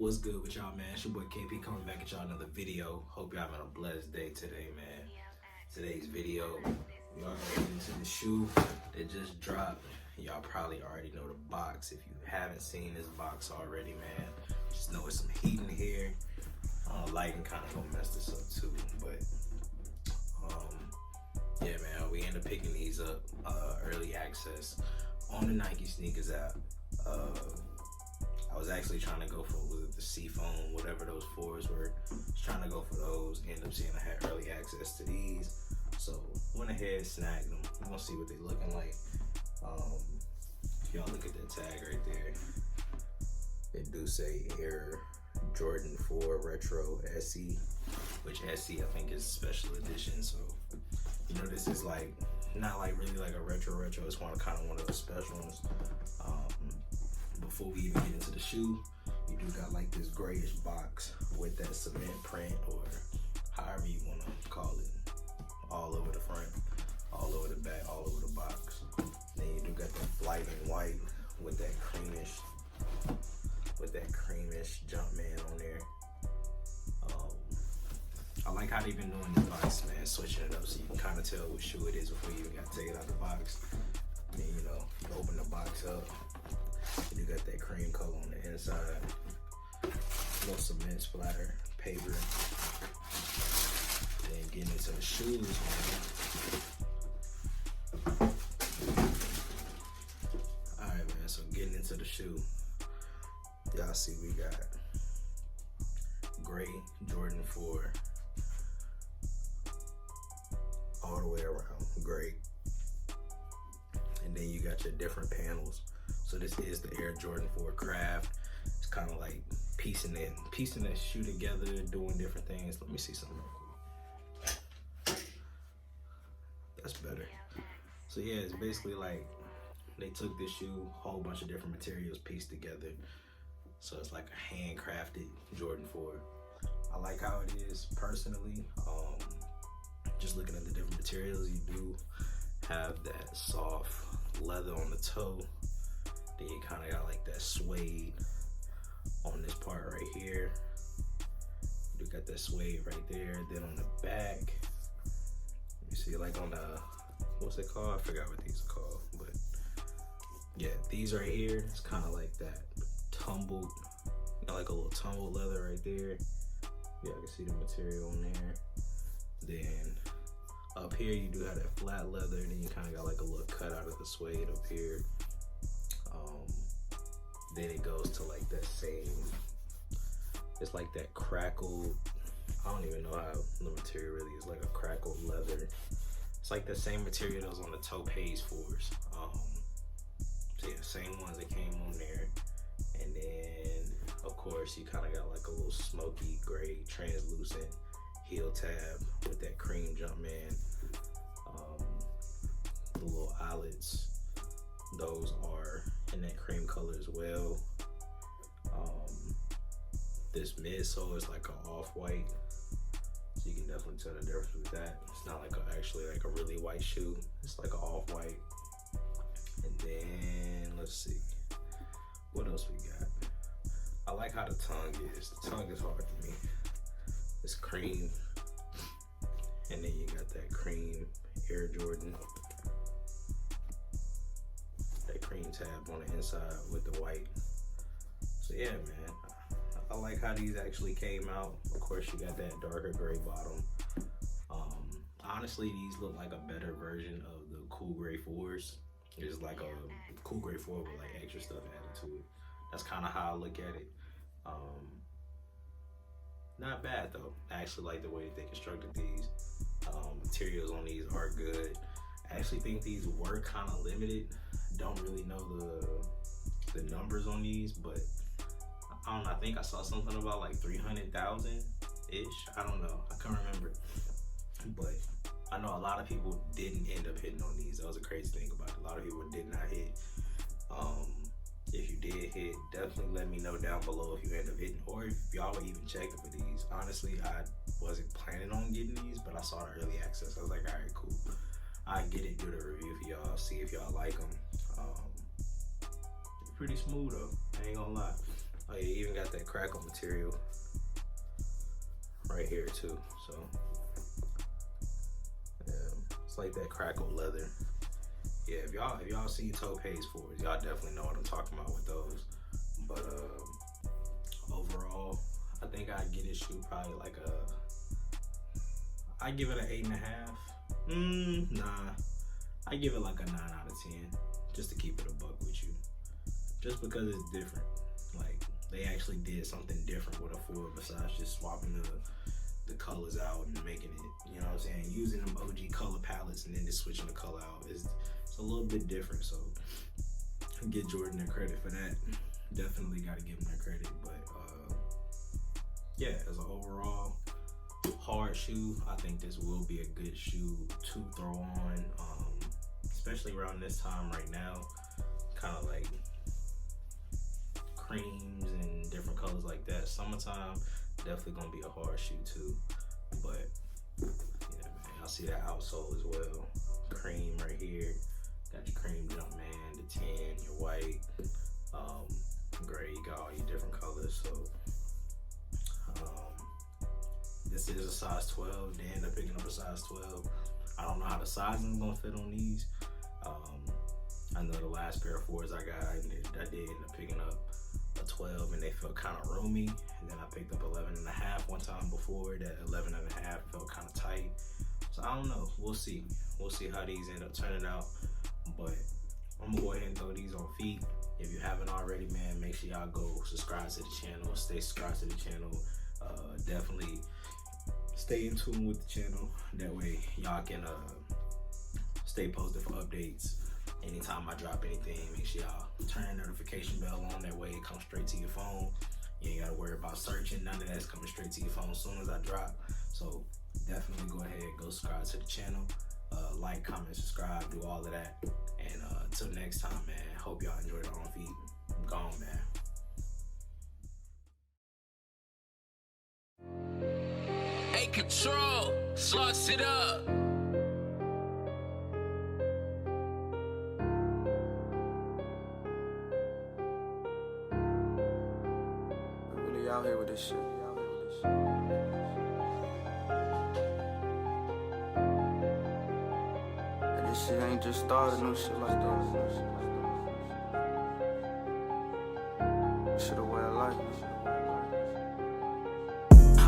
What's good with y'all, man? It's your boy KP coming back at y'all another video. Hope y'all having a blessed day today, man. Today's video, we are getting into the shoe that just dropped. Y'all probably already know the box. If you haven't seen this box already, man, just know it's some heat in here. Lighting kind of gonna mess this up too, but yeah, man, we end up picking these up early access on the Nike Sneakers app. I was actually trying to go for the Seafoam, whatever those fours were. Just trying to go for those. Ended up seeing I had early access to these, so went ahead, snagged them. We're gonna see what they looking like. If y'all look at that tag right there, it do say Air Jordan 4 Retro SE, which SE I think is special edition. So you know, this is like not like really like a retro. It's kind of one of the special ones. Before we even get into the shoe, you do got like this grayish box with that cement print, or however you want to call it, all over the front, all over the back, all over the box. Then you do got that flight in white with that creamish Jumpman on there. I like how they've been doing this box, man, switching it up so you can kind of tell what shoe it is before you even got to take it out the box. And then, you know, you open the box up. You got that cream color on the inside, little cement splatter, paper. Then getting into the shoes, man. Alright, man, so getting into the shoe. Y'all see we got gray Jordan 4 all the way around, gray. And then you got your different panels. So this is the Air Jordan 4 Craft. It's kind of like piecing that shoe together, doing different things. Let me see something real cool. That's better. So yeah, it's basically like they took this shoe, whole bunch of different materials pieced together. So it's like a handcrafted Jordan 4. I like how it is personally. Just looking at the different materials, you do have that soft leather on the toe. Then you kind of got like that suede on this part right here. You got that suede right there. Then on the back, you see like on the, what's it called? I forgot what these are called, but yeah, these right here, it's kind of like that tumbled, you know, like a little tumbled leather right there. Yeah, I can see the material on there. Then up here, you do have that flat leather, and then you kind of got like a little cut out of the suede up here. Then it goes to like that same, it's like that crackled, I don't even know how the material really is, like a crackled leather. It's like the same material that was on the Topaz 4s. So yeah, same ones that came on there. And then, of course, you kind of got like a little smoky gray translucent heel tab with that cream Jumpman. The little eyelets, those are in that cream color as well. This midsole is like an off-white, so you can definitely tell the difference with that. It's not like actually like a really white shoe. It's like an off-white. And then let's see, what else we got? I like how the tongue is. The tongue is hard for me. It's cream, and then you got that cream Air Jordan. Cream tab on the inside with the white. So yeah, man, I like how these actually came out. Of course, you got that darker gray bottom. Honestly, these look like a better version of the Cool Gray 4s. It's like a Cool Gray 4 with like extra stuff added to it. That's kind of how I look at it. Not bad though. I actually like the way that they constructed these. Materials on these are good. I actually think these were kind of limited. Don't really know the numbers on these, but I don't know. I think I saw something about like 300,000 ish. I don't know. I can't remember. But I know a lot of people didn't end up hitting on these. That was a crazy thing about it. A lot of people did not hit. If you did hit, definitely let me know down below if you end up hitting, or if y'all were even checking for these. Honestly, I wasn't planning on getting these, but I saw the early access. I was like, all right, cool. I get it, do the review for y'all, see if y'all like them. Pretty smooth though, I ain't gonna lie. Oh yeah, you even got that crackle material right here too. So yeah, it's like that crackle leather. Yeah, if y'all seen Topaz 4s, y'all definitely know what I'm talking about with those. But overall, I think I'd get this shoe probably like I give it an 8.5. Nah, I give it like a 9 out of 10, just to keep it a buck with you. Just because it's different. Like, they actually did something different with a 4 besides just swapping the colors out and making it, you know what I'm saying, using them OG color palettes and then just switching the color out. It's a little bit different, so I give Jordan their credit for that. Definitely got to give him their credit. But yeah, as an overall hard shoe, I think this will be a good shoe to throw on, especially around this time right now. Kind of like creams and different colors like that. Summertime, definitely gonna be a hard shoe too. But yeah, man, y'all see that outsole as well. Cream right here. Got your cream Jumpman, the tan, your white, gray. You got all your different colors. So this is a size 12. They end up picking up a size 12. I don't know how the sizing is gonna fit on these. I know the last pair of 4s I got, I did end up picking up a 12 and they felt kind of roomy. And then I picked up 11.5 one time before. That 11.5 felt kind of tight. So I don't know. We'll see. We'll see how these end up turning out. But I'm gonna go ahead and throw these on feet. If you haven't already, man, make sure y'all go subscribe to the channel. Stay subscribed to the channel. Definitely stay in tune with the channel. That way y'all can stay posted for updates. Anytime I drop anything, make sure y'all turn the notification bell on. That way it comes straight to your phone. You ain't gotta worry about searching. None of that's coming straight to your phone as soon as I drop. So definitely go ahead, go subscribe to the channel. Like, comment, subscribe, do all of that. And until next time, man, hope y'all enjoy the On Feet. I'm gone, man. Hey, Control, slots it up. We're really out here with this shit. And this shit ain't just started, no shit like that. This shit a way of life.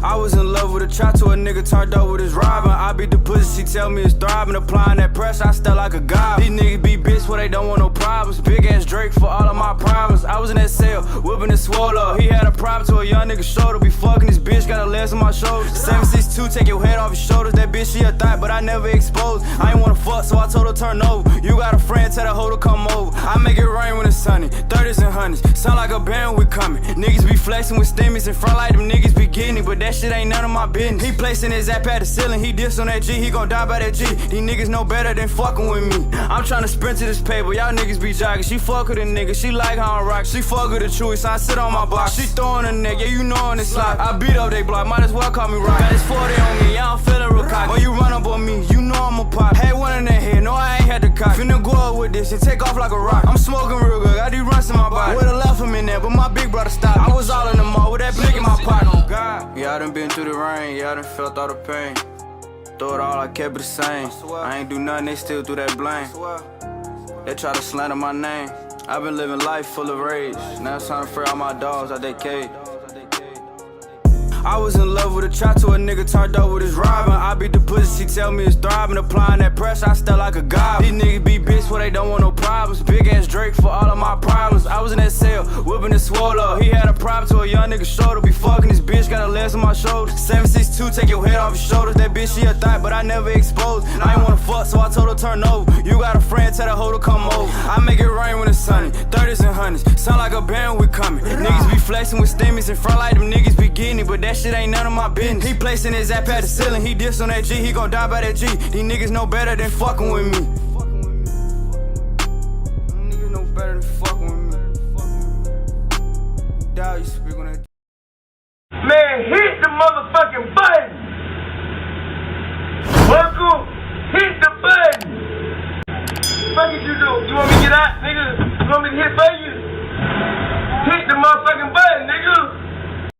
I was in love with a trap to a nigga turned up with his robbing. I beat the pussy, she tell me it's thriving. Applying that pressure, I step like a god. These niggas be bitch where they don't want no problems. Big ass Drake for all of my problems. I was in that cell, whipping his swole up. He had a problem to a young nigga shoulder. Be fucking this bitch, got her legs on my shoulders. 762, take your head off your shoulders. That bitch, she a thought, but I never exposed. I ain't wanna fuck, so I told her turn over. You got a friend, tell that hoe to come over. I make it rain when it's sunny, 30s and 100s. Sound like a band, we coming. Niggas be flexing with stimmies in front like them niggas be getting it, but that shit ain't none of my business. He placing his app at the ceiling, he diss on that G, he gon' die by that G. These niggas know better than fucking with me. I'm tryna sprint to this paper, y'all niggas be jogging. She fuck with a nigga, she like how I rock. She fuck with a chewy, so I sit on my box. She throwing a neck, yeah, you know on this slot. I beat up they block, might as well call me rock. Got this 40 on me, y'all feeling real cocky. When you run up on me, you know I'm a pop. Had one in the head, no I ain't had the cock. Finna go up with this and take off like a rock. I'm smoking real good, got these runs in my body. Would've left him in there, but my big brother stopped. I was all in the mall with that blick in my pocket. Oh God. Yeah, I done been through the rain, yeah, I done felt all the pain. Throw it all, I kept it the same. I ain't do nothing, they still do that blame. They try to slander my name. I've been living life full of rage. Now it's time to free all my dogs out they cage. I was in love with a trap to a nigga turned up with his robbing. I beat the pussy, she tell me it's thriving. Applying that pressure, I step like a god. These niggas be bitch where they don't want no problems. Big ass Drake for all of my problems. I was in that cell, whipping his swole up. He had a problem to a young nigga shoulder. Be fucking this bitch, got her legs on my shoulders. 762, take your head off your shoulders. That bitch, she a thought, but I never exposed. I ain't wanna fuck, so I told her turn over. You got a friend, tell that hoe to come over. I make it rain when it's sunny, 30s and 100s. Sound like a band, we coming. Niggas be flexing with stimmies in front like them niggas be getting it, but that shit ain't none of my business. He placing his app at the ceiling, he diss on that G, he gon' die by that G. These niggas know better than fucking with me. Niggas know better than fucking with me. Doubt you speak